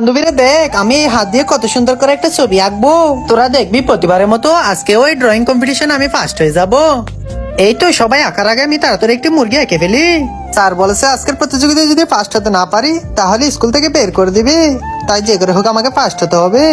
বান্ধবীরা দেখ, আমি এই হাত দিয়ে কত সুন্দর করে একটা ছবি আঁকবো। তোরা দেখবি প্রতিবারের মতো আজকে ওই ড্রয়িং কম্পিটিশন আমি ফার্স্ট হয়ে যাব। এই তো সবাই আঁকার আগে আমি তাড়াতাড়ি একটি মুরগি এঁকে ফেলি। স্যার বলেছে আজকের প্রতিযোগিতায় যদি ফার্স্ট হতে না পারি তাহলে স্কুল থেকে বের করে দিবে, তাই যে করে হোক আমাকে ফার্স্ট হতে হবে।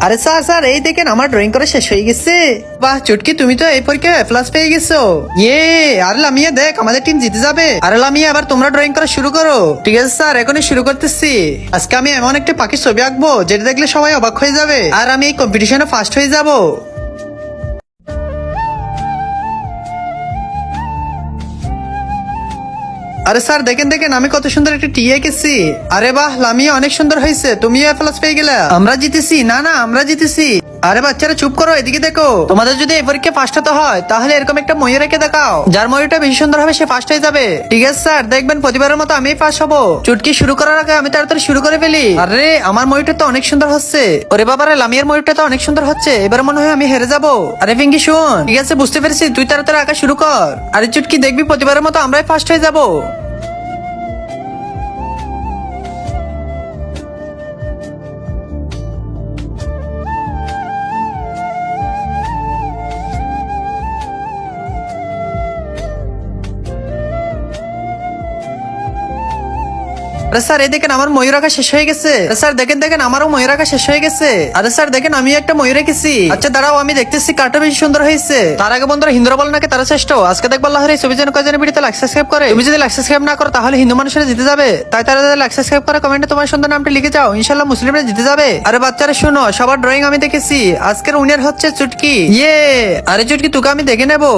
আরে স্যার স্যার, এই দেখেন আমার ড্রয়িং করা শেষ হয়ে গেছে। বাহ চুটকি, তুমি তো এই পরীক্ষায় এ প্লাস পেয়ে গেছো। ইয়ে, আরে লামিয়া দেখ আমাদের টিম জিতে যাবে। আরে লামিয়া, এবার তোমরা ড্রয়িং করা শুরু করো। ঠিক আছে স্যার, এখনই শুরু করতেছি। আজকে আমি এমন একটা পাখির ছবি আঁকবো যেটা দেখলে সবাই অবাক হয়ে যাবে, আর আমি এই কম্পিটিশনে ফার্স্ট হয়ে যাব। আরে স্যার দেখেন দেখেন, আমি কত সুন্দর একটা টি এঁকেছি। আরে বাহ লামিয়া, অনেক সুন্দর হয়েছে, তুমিও এ প্লাস পেয়ে গেলে। আমরা জিতেছি, না না আমরা জিতেছি। আরে বাচ্চারা চুপ করো, এদিকে দেখো। তোমাদের যদি এই পরীক্ষা ফার্স্ট হতে হয় তাহলে এরকম একটা ময়ূর এঁকে দেখাও, যার ময়ূরটা বেশি সুন্দর হবে সে ফার্স্ট হয়ে যাবে। ঠিক আছে স্যার, দেখবেন প্রতিবারের মতো আমি ফার্স্ট হবো। চুটকি শুরু করার আগে আমি তাড়াতাড়ি শুরু করে ফেলি। আরে আমার ময়ূরটা তো অনেক সুন্দর হচ্ছে। ওরে বাবারে, লামিয়ার ময়ূরটা তো অনেক সুন্দর হচ্ছে, এবার মনে হয় আমি হেরে যাবো। আরে পিঙ্কি শোন, ঠিক আছে বুঝতে পেরেছি, তুই তাড়াতাড়ি আঁকা শুরু কর। আরে চুটকি দেখবি প্রতিবারের মতো আমরাই ফার্স্ট হয়ে যাবো। আরে স্যার এই দেখেন আমার ময়ূর আঁকা শেষ হয়ে গেছে। আরে স্যার দেখেন দেখেন, আমারও ময়ূর আঁকা শেষ হয়ে গেছে। আরে স্যার দেখেন, আমি একটা ময়ূর এঁকেছি। আচ্ছা দাঁড়াও, আমি দেখতেছি কারটা বেশি সুন্দর হয়েছে। তার আগে বন্ধুরা, হিন্দুরা বলে নাকি তারা শ্রেষ্ঠ। আজকে দেখবো আল্লাহর এই ছবি যেন কয়জনের ভিডিওতে লাইক সাবস্ক্রাইব করে। তুমি যদি লাইক সাবস্ক্রাইব না করো তাহলে হিন্দু মানুষেরা জিতে যাবে, তাই তারা লাইক সাবস্ক্রাইব করে কমেন্টে তোমার সুন্দর নামটি লিখে যাও, ইনশাল্লাহ মুসলিমরা জিতে যাবে। আরে বাচ্চারা শোনো, সবার ড্রয়িং আমি দেখেছি, আজকের উইনার হচ্ছে চুটকি। ইয়ে, আরে চুটকি তোকে আমি দেখে নেবো।